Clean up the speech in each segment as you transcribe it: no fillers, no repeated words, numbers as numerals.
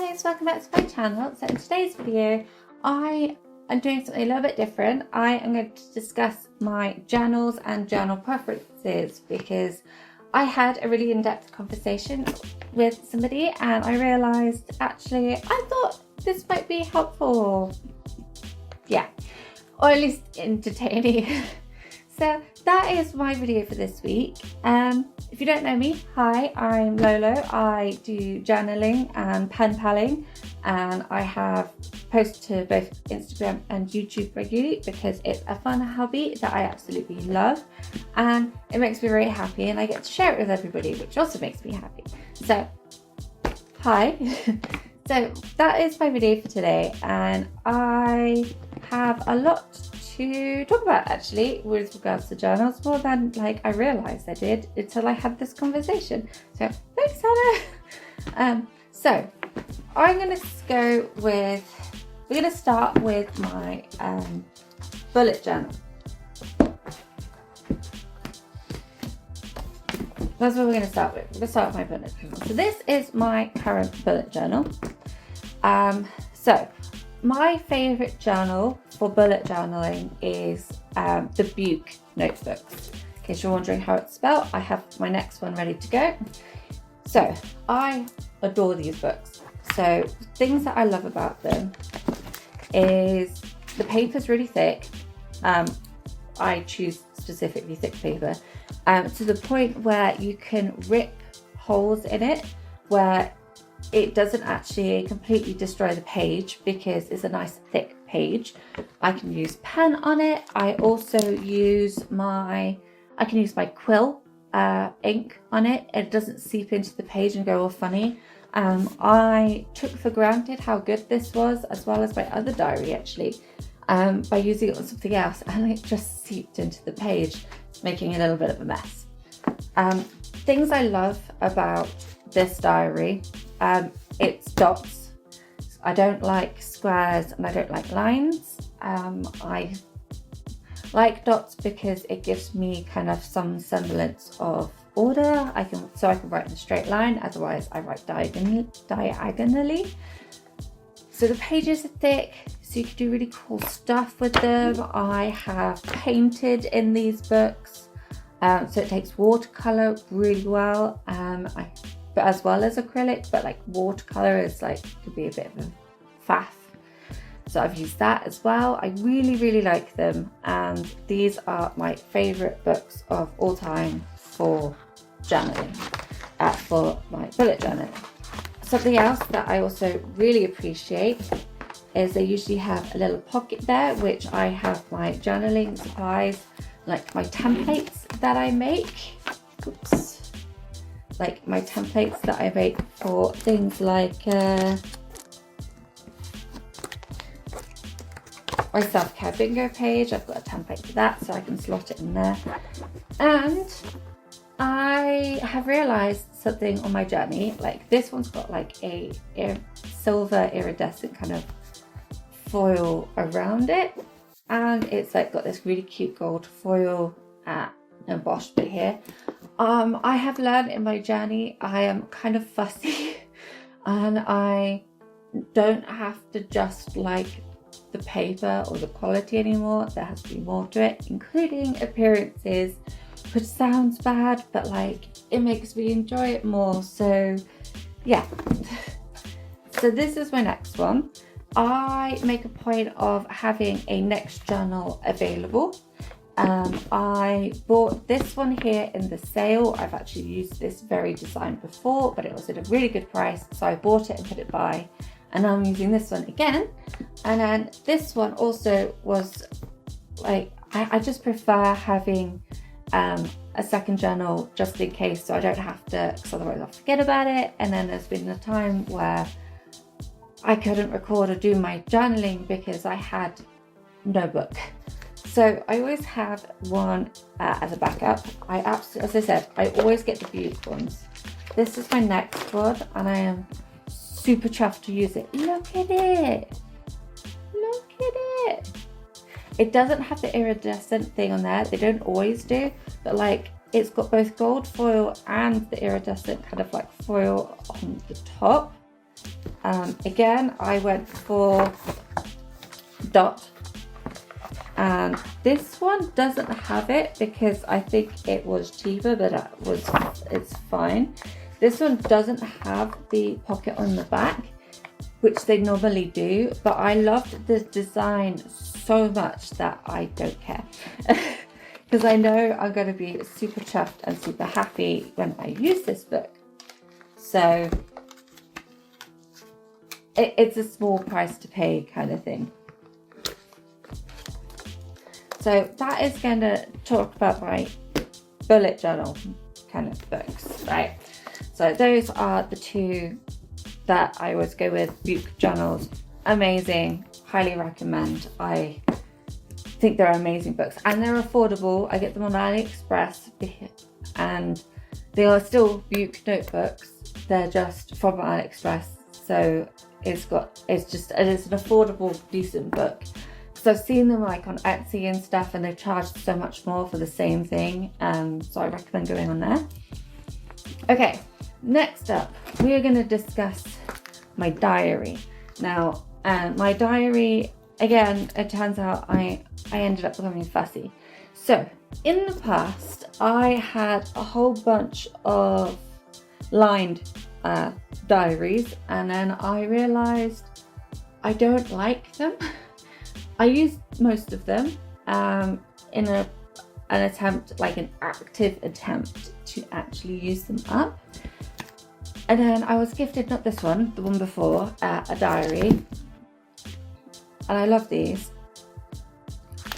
guys, welcome back to my channel. So in today's video I am doing something a little bit different. I am going to discuss my journals and journal preferences because I had a really in-depth conversation with somebody and I realised actually I thought this might be helpful, or at least entertaining. So that is my video for this week. If you don't know me, hi, I'm Lolo. I do journaling and pen paling, and I have posts to both Instagram and YouTube regularly because it's a fun hobby that I absolutely love and it makes me very happy, and I get to share it with everybody, which also makes me happy. So hi. So that is my video for today, and I have a lot to talk about actually with regards to journals, more than I realized I did until I had this conversation. So thanks, Hannah. So I'm going to we're going to start with my bullet journal. That's what we're going to start with. We're going to start with my bullet journal. So this is my current bullet journal. So my favourite journal for bullet journaling is the bujo notebooks. In case you're wondering how it's spelled, I have my next one ready to go. So I adore these books. So things that I love about them is the paper's really thick. I choose specifically thick paper to the point where you can rip holes in it where it doesn't actually completely destroy the page because it's a nice thick page. I can use pen on it. I also use my quill ink on it. It doesn't seep into the page and go all funny. I took for granted how good this was, as well as my other diary actually, by using it on something else, and it just seeped into the page, making a little bit of a mess. Things I love about this diary, it's dots. I don't like squares and I don't like lines. I like dots because it gives me kind of some semblance of order. I can write in a straight line, otherwise I write diagonally. So the pages are thick, so you can do really cool stuff with them. I have painted in these books, so it takes watercolor really well, but as well as acrylic, but watercolor is could be a bit of a faff. So I've used that as well. I really like them, and these are my favorite books of all time for journaling, for my bullet journaling. Something else that I also really appreciate is they usually have a little pocket there, which I have my journaling supplies, like my templates that I make. Like my templates that I make for things like my self-care bingo page. I've got a template for that, so I can slot it in there. And I have realised something on my journey. This one's got a silver iridescent kind of foil around it, and it's got this really cute gold foil embossed bit here. I have learned in my journey I am kind of fussy and I don't have to just like the paper or the quality anymore. There has to be more to it, including appearances, which sounds bad, but it makes me enjoy it more. So yeah. So this is my next one. I make a point of having a next journal available. I bought this one here in the sale. I've actually used this very design before, but it was at a really good price, so I bought it and put it by, and now I'm using this one again. And then this one also was I just prefer having a second journal just in case, so I don't have to, because otherwise I'll forget about it. And then there's been a time where I couldn't record or do my journaling because I had no book. So I always have one as a backup. As I said, I always get the bujo ones. This is my next one, and I am super chuffed to use it. Look at it. Look at it. It doesn't have the iridescent thing on there. They don't always do, but it's got both gold foil and the iridescent kind of foil on the top. Again, I went for dot, and this one doesn't have it because I think it was cheaper, but it's fine. This one doesn't have the pocket on the back, which they normally do, but I loved the design so much that I don't care. Because I know I'm going to be super chuffed and super happy when I use this book. So it's a small price to pay kind of thing. So that is going to talk about my bullet journal kind of books, right? So those are the two that I always go with. Bujo journals, amazing, highly recommend. I think they're amazing books and they're affordable. I get them on AliExpress and they are still Bujo notebooks. They're just from AliExpress, so it's an affordable, decent book. So I've seen them like on Etsy and stuff, and they've charged so much more for the same thing. So I recommend going on there. Okay, next up, we are going to discuss my diary. Now, my diary, again, it turns out I ended up becoming fussy. So in the past, I had a whole bunch of lined diaries, and then I realized I don't like them. I used most of them in an attempt, like an active attempt to actually use them up. And then I was gifted, not this one, the one before, a diary. And I love these.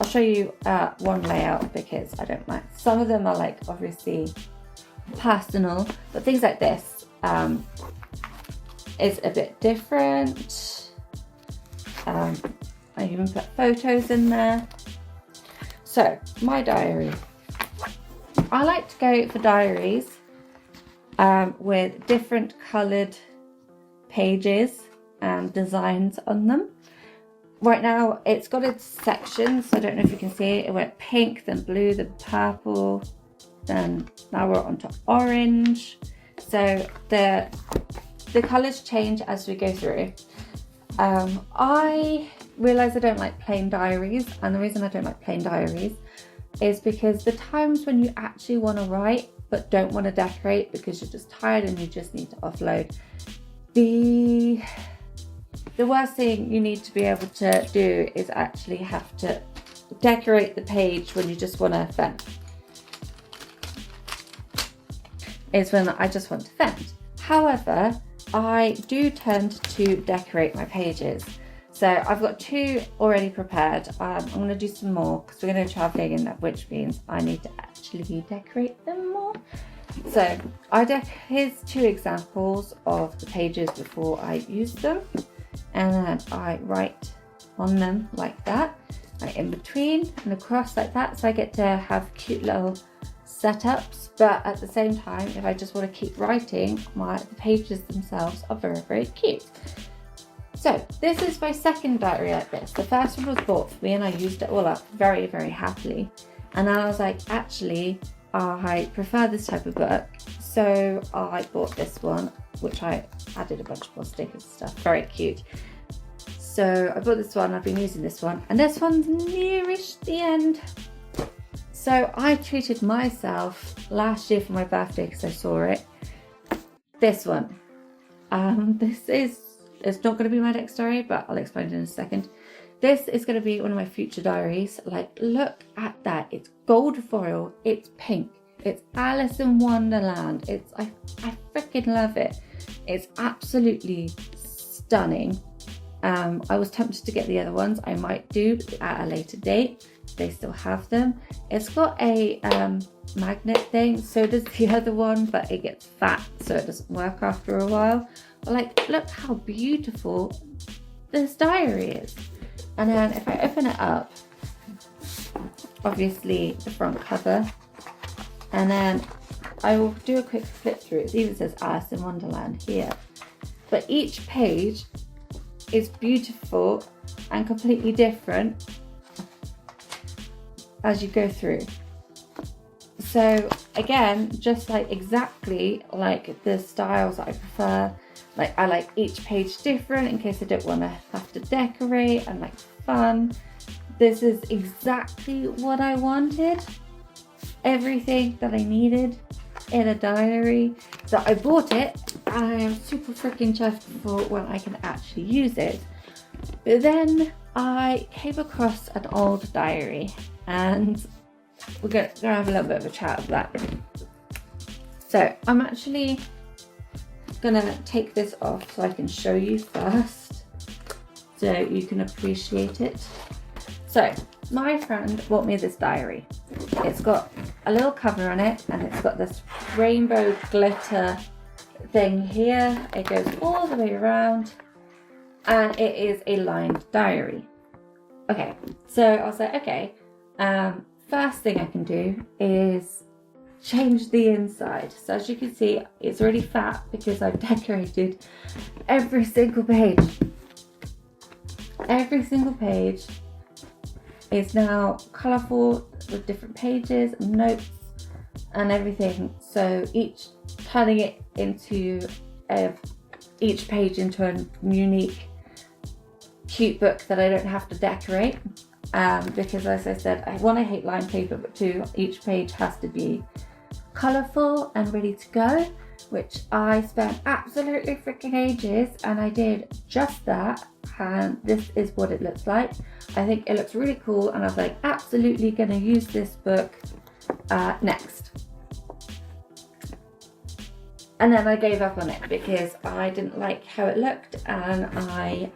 I'll show you one layout because I don't like. Some of them are like obviously personal, but things like this is a bit different. I even put photos in there. So my diary. I like to go for diaries with different coloured pages and designs on them. Right now it's got its sections. I don't know if you can see it. It went pink, then blue, then purple, then now we're on to orange. So the colours change as we go through. I realise I don't like plain diaries, and the reason I don't like plain diaries is because the times when you actually want to write but don't want to decorate because you're just tired and you just need to offload, the worst thing you need to be able to do is actually have to decorate the page when you just want to vent. Is when I just want to vent. However, I do tend to decorate my pages. So I've got two already prepared. I'm going to do some more because we're going to go traveling, which means I need to actually decorate them more. So here's two examples of the pages before I use them. And then I write on them like that, like in between and across like that. So I get to have cute little setups, but at the same time, if I just want to keep writing, the pages themselves are very, very cute. So this is my second diary like this. The first one was bought for me and I used it all up very, very happily. And then I was like, actually, I prefer this type of book. So I bought this one, which I added a bunch more stickers and stuff. Very cute. So I bought this one, I've been using this one, and this one's nearish the end. So I treated myself last year for my birthday because I saw it. This one. It's not going to be my next diary, but I'll explain it in a second. This is going to be one of my future diaries. Like, look at that. It's gold foil. It's pink. It's Alice in Wonderland. I freaking love it. It's absolutely stunning. I was tempted to get the other ones. I might do at a later date. They still have them. It's got a magnet thing. So does the other one, but it gets fat, so it doesn't work after a while. But like, look how beautiful this diary is. And then if I open it up, obviously the front cover, and then I will do a quick flip through. It even says Alice in Wonderland here. But each page is beautiful and completely different as you go through. So again, just like exactly like the styles that I prefer. Like I like each page different in case I don't want to have to decorate, and like fun. This is exactly what I wanted. Everything that I needed in a diary. So I bought it and I am super freaking chuffed for when I can actually use it. But then I came across an old diary, and we're gonna have a little bit of a chat of that. So I'm actually gonna take this off so I can show you first, so you can appreciate it. So my friend bought me this diary. It's got a little cover on it, and it's got this rainbow glitter thing here. It goes all the way around, and it is a lined diary. Okay, so I was like, okay, first thing I can do is change the inside. So as you can see, it's already fat because I've decorated every single page. Every single page is now colourful with different pages and notes and everything. So turning it into each page into a unique, cute book that I don't have to decorate. Because as I said, one, I hate lined paper, but two, each page has to be colourful and ready to go, which I spent absolutely freaking ages, and I did just that, and this is what it looks like. I think it looks really cool, and I was like, absolutely gonna use this book next. And then I gave up on it because I didn't like how it looked, and I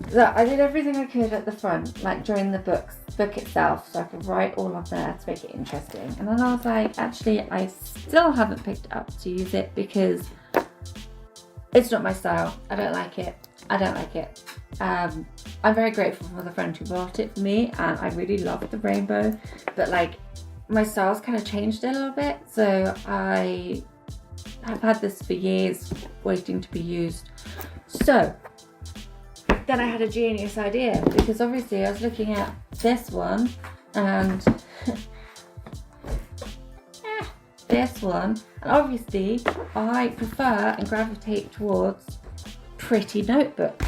did everything I could at the front, like during the book itself, so I could write all of there to make it interesting. And then I was like, actually, I still haven't picked it up to use it because it's not my style. I don't like it. I'm very grateful for the friend who bought it for me, and I really love the rainbow, but like my style's kind of changed a little bit, so I have had this for years waiting to be used. So then I had a genius idea, because obviously I was looking at this one and this one, and obviously I prefer and gravitate towards pretty notebooks.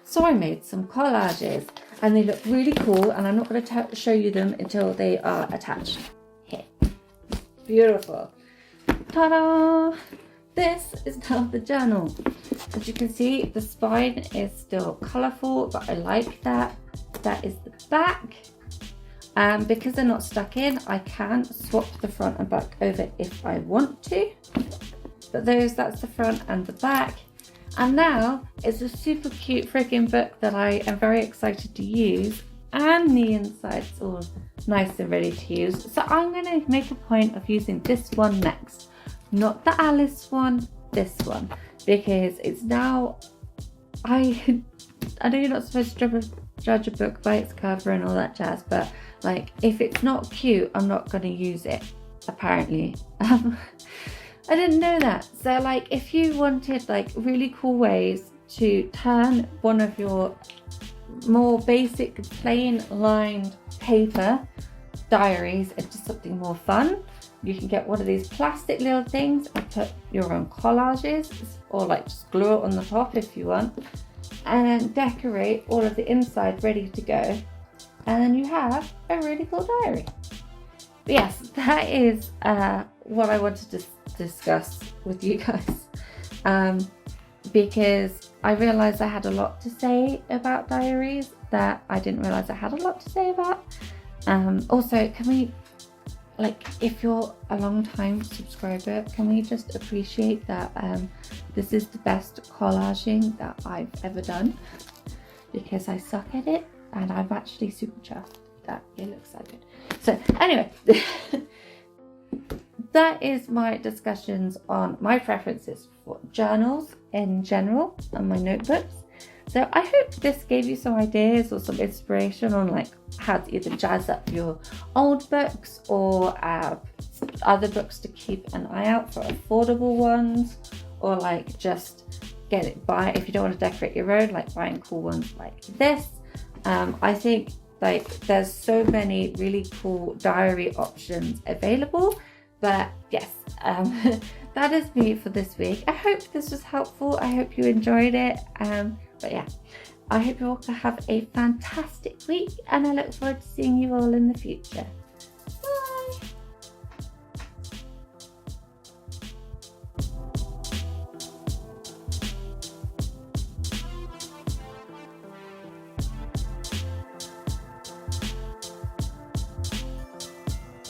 So I made some collages, and they look really cool, and I'm not going to show you them until they are attached. Here. Beautiful. Ta-da! This is now the journal. As you can see, the spine is still colourful, but I like that. That is the back. Because they're not stuck in, I can swap the front and back over if I want to. But that's the front and the back. And now it's a super cute freaking book that I am very excited to use. And the inside's all nice and ready to use. So I'm going to make a point of using this one next. Not the Alice one, this one. Because it's now, I know you're not supposed to judge a book by its cover and all that jazz, but like if it's not cute, I'm not going to use it, apparently. I didn't know that. So like if you wanted like really cool ways to turn one of your more basic plain lined paper diaries into something more fun, you can get one of these plastic little things and put your own collages, or like just glue it on the top if you want, and then decorate all of the inside ready to go, and then you have a really cool diary. But yes, that is what I wanted to discuss with you guys, because I realised I had a lot to say about diaries that I didn't realise I had a lot to say about. Also, can we, like, if you're a long time subscriber, can we just appreciate that this is the best collaging that I've ever done, because I suck at it, and I'm actually super chuffed that it looks so good. So anyway, that is my discussions on my preferences for journals in general and my notebooks. So I hope this gave you some ideas or some inspiration on like how to either jazz up your old books, or other books to keep an eye out for affordable ones, or like just if you don't want to decorate your own, like buying cool ones like this. I think like there's so many really cool diary options available. But yes, that is me for this week. I hope this was helpful. I hope you enjoyed it. But yeah, I hope you all have a fantastic week, and I look forward to seeing you all in the future.